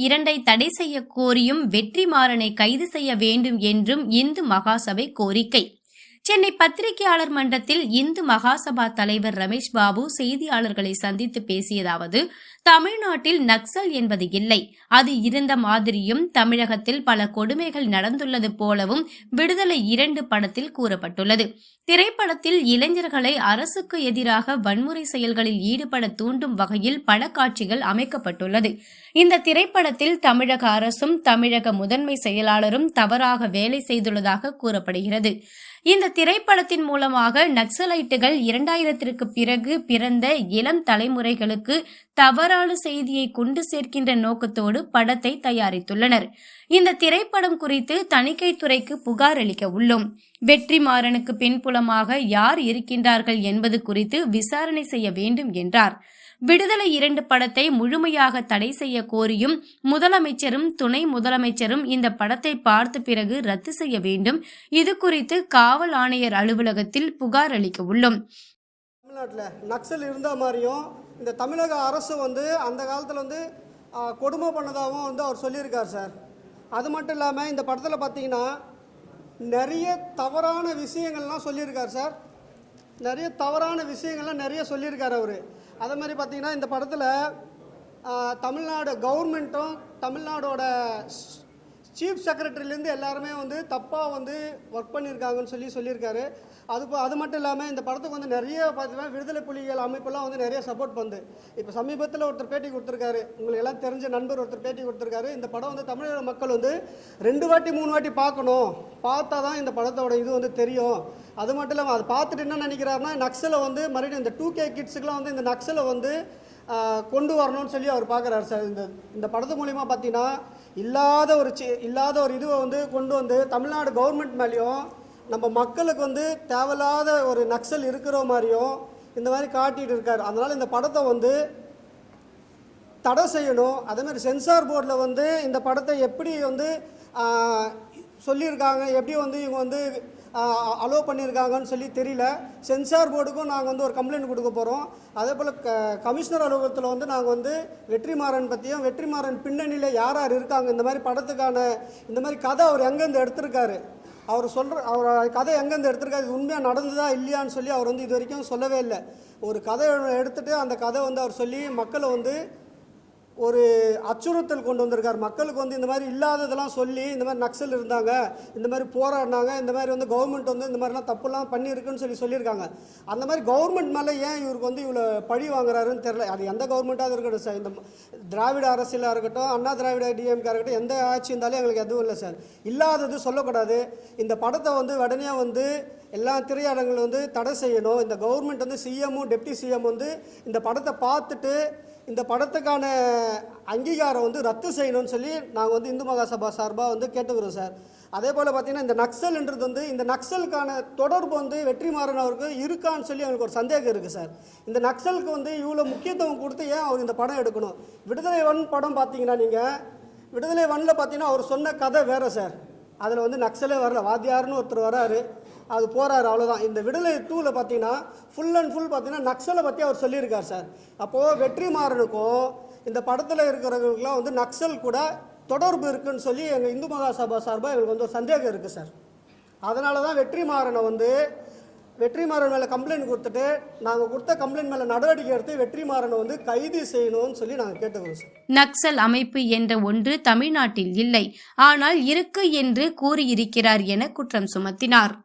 2 தடை செய்ய கோரியும் வெற்றிமாறனை கைது செய்ய வேண்டும் என்றும் இந்து மகாசபை கோரிக்கை. சென்னை பத்திரிகையாளர் மன்றத்தில் இந்து மகாசபா தலைவர் ரமேஷ் பாபு செய்தியாளர்களை சந்தித்து பேசியதாவது, தமிழ்நாட்டில் நக்சல் என்பது இல்லை, அது இருந்த மாதிரியும் தமிழகத்தில் பல கொடுமைகள் நடந்துள்ளது போலவும் விடுதலை 2 படத்தில் கூறப்பட்டுள்ளது. திரைப்படத்தில் இளைஞர்களை அரசுக்கு எதிராக வன்முறை செயல்களில் ஈடுபட தூண்டும் வகையில் படக்காட்சிகள் அமைக்கப்பட்டுள்ளது. இந்த திரைப்படத்தில் தமிழக அரசும் தமிழக முதன்மை செயலாளரும் தவறாக வேலை செய்துள்ளதாக கூறப்படுகிறது. இந்த திரைப்படத்தின் மூலமாக நக்சலைட்டுகள் 2000ற்கு பிறகு பிறந்த இளம் தலைமுறைகளுக்கு தவறான செய்தியை கொண்டு சேர்க்கின்ற நோக்கத்தோடு படத்தை தயாரித்துள்ளனர். இந்த திரைப்படம் குறித்து தணிக்கைத்துறைக்கு புகார் அளிக்க உள்ளோம். வெற்றிமாறனுக்கு பின்புலமாக யார் இருக்கின்றார்கள் என்பது குறித்து விசாரணை செய்ய வேண்டும் என்றார். விடுதலை 2 படத்தை முழுமையாக தடை செய்ய கோரியும் முதலமைச்சரும் துணை முதலமைச்சரும் இந்த படத்தை பார்த்த பிறகு ரத்து செய்ய வேண்டும். இது குறித்து காவல் ஆணையர் அலுவலகத்தில் புகார் அளிக்க உள்ளோம். தமிழ்நாட்டில் நக்சல் இருந்த மாதிரியும் இந்த தமிழக அரசு அந்த காலத்தில் கொடுமை பண்ணதாகவும் அவர் சொல்லியிருக்கார் சார். அது மட்டும் இல்லாமல் இந்த படத்தில் பார்த்தீங்கன்னா நிறைய தவறான விஷயங்கள்லாம் சொல்லியிருக்கார் சார். நிறைய தவறான விஷயங்கள்லாம் நிறைய சொல்லியிருக்கார் அவர். அதே மாதிரி பார்த்தீங்கன்னா இந்த படத்தில் தமிழ்நாடு கவர்மெண்ட்டும் தமிழ்நாடோட சீஃப் செக்ரட்டரிலேருந்து எல்லாருமே தப்பாக ஒர்க் பண்ணியிருக்காங்கன்னு சொல்லியிருக்காரு. அது மட்டும் இல்லாமல் இந்த படத்துக்கு நிறைய பார்த்தீங்கன்னா விடுதலை புலிகள் அமைப்பெல்லாம் நிறைய சப்போர்ட் பண்ணுது. இப்போ சமீபத்தில் ஒருத்தர் பேட்டி கொடுத்துருக்காரு, உங்களுக்கு எல்லாம் தெரிஞ்ச நண்பர் ஒருத்தர் பேட்டி கொடுத்துருக்காரு. இந்த படம் தமிழக மக்கள் 2 வாட்டி 3 வாட்டி பார்க்கணும், பார்த்தா தான் இந்த படத்தோட இது தெரியும். அது மட்டும் இல்லாமல் அதை பார்த்துட்டு என்ன நினைக்கிறாருன்னா, நக்சலை மறுபடியும் இந்த 2K கிட்ஸுக்கெலாம் இந்த நக்சலை கொண்டு வரணும்னு சொல்லி அவர் பார்க்குறாரு சார். இந்த படத்து மூலிமா பார்த்தீங்கன்னா இல்லாத ஒரு இதுவை கொண்டு தமிழ்நாடு கவர்மெண்ட் மேலேயும் நம்ம மக்களுக்கு தேவையில்லாத ஒரு நக்சல் இருக்கிற மாதிரியும் இந்த மாதிரி காட்டிகிட்டு இருக்கார். அதனால் இந்த படத்தை தடை செய்யணும். அதேமாதிரி சென்சார் போர்டில் இந்த படத்தை எப்படி சொல்லியிருக்காங்க, எப்படி இவங்க அலோவ் பண்ணியிருக்காங்கன்னு சொல்லி தெரியல. சென்சார் போர்டுக்கும் நாங்கள் ஒரு கம்ப்ளைண்ட் கொடுக்க போகிறோம். அதே போல் கமிஷனர் அலுவலகத்தில் நாங்கள் வெற்றிமாறன் பற்றியும் வெற்றிமாறன் பின்னணியில் யார் யார் இருக்காங்க, இந்த மாதிரி படத்துக்கான இந்த மாதிரி கதை அவர் எங்கேருந்து எடுத்திருக்காரு, அவர் கதை எங்கேருந்து எடுத்திருக்காரு, இது உண்மையாக நடந்ததா இல்லையான்னு சொல்லி அவர் இது வரைக்கும் சொல்லவே இல்லை. ஒரு கதை எடுத்துகிட்டு அந்த கதை அவர் சொல்லி மக்களை ஒரு அச்சுறுத்தல் கொண்டு வந்திருக்கார். மக்களுக்கு இந்த மாதிரி இல்லாததெல்லாம் சொல்லி இந்த மாதிரி நக்சல் இருந்தாங்க, இந்த மாதிரி போராடினாங்க, இந்த மாதிரி கவர்மெண்ட் இந்த மாதிரிலாம் தப்புலாம் பண்ணியிருக்குன்னு சொல்லியிருக்காங்க. அந்த மாதிரி கவர்மெண்ட் மேலே ஏன் இவருக்கு இவ்வளோ பழி வாங்குறாருன்னு தெரியல. அது எந்த கவர்மெண்ட்டாக இருக்கட்டும் சார், இந்த திராவிட அரசியலாக இருக்கட்டும், அண்ணா திராவிட டிஎம்கே இருக்கட்டும், எந்த ஆட்சி இருந்தாலும் எங்களுக்கு எதுவும் இல்லை சார். இல்லாதது சொல்லக்கூடாது. இந்த படத்தை உடனே எல்லா திரையரங்களும் தடை செய்யணும். இந்த கவர்மெண்ட் சிஎம்மும் டெப்டி சிஎம் இந்த படத்தை பார்த்துட்டு இந்த படத்துக்கான அங்கீகாரம் ரத்து செய்யணும்னு சொல்லி நாங்கள் இந்து மகாசபா சார்பாக கேட்டுக்கிறோம் சார். அதே போல் பார்த்திங்கன்னா இந்த நக்சல்ன்றது இந்த நக்சலுக்கான தொடர்பு வெற்றிமாறன் அவருக்கு இருக்கான்னு சொல்லி அவங்களுக்கு ஒரு சந்தேகம் இருக்குது சார். இந்த நக்சலுக்கு இவ்வளோ முக்கியத்துவம் கொடுத்து ஏன் அவர் இந்த படம் எடுக்கணும்? விடுதலை 1 படம் பார்த்தீங்கன்னா நீங்கள் விடுதலை 1ல் பார்த்தீங்கன்னா அவர் சொன்ன கதை வேறு சார். அதில் நக்சலே வரல, வாத்தியார்னு ஒருத்தர் வராரு, அது போகிறாரு, அவ்வளோதான். இந்த விடுதலை 2ல் பார்த்தீங்கன்னா ஃபுல் அண்ட் ஃபுல் பார்த்தீங்கன்னா நக்சலை பற்றி அவர் சொல்லியிருக்கார் சார். அப்போது வெற்றிமாறனுக்கும் இந்த படத்தில் இருக்கிறவங்களுக்குலாம் நக்சல் கூட தொடர்பு இருக்குதுன்னு சொல்லி எங்கள் இந்து மகாசபா சார்பாக எங்களுக்கு ஒரு சந்தேகம் இருக்குது சார். அதனால தான் வெற்றிமாறன் மேலே கம்ப்ளைண்ட் கொடுத்துட்டு நாங்கள் கொடுத்த கம்ப்ளைண்ட் மேலே நடவடிக்கை எடுத்து வெற்றிமாறனை கைது செய்யணும்னு சொல்லி நாங்கள் கேட்டுக்கிறோம் சார். நக்சல் அமைப்பு என்ற ஒன்று தமிழ்நாட்டில் இல்லை, ஆனால் இருக்கு என்று கூறியிருக்கிறார் என குற்றம் சுமத்தினார்.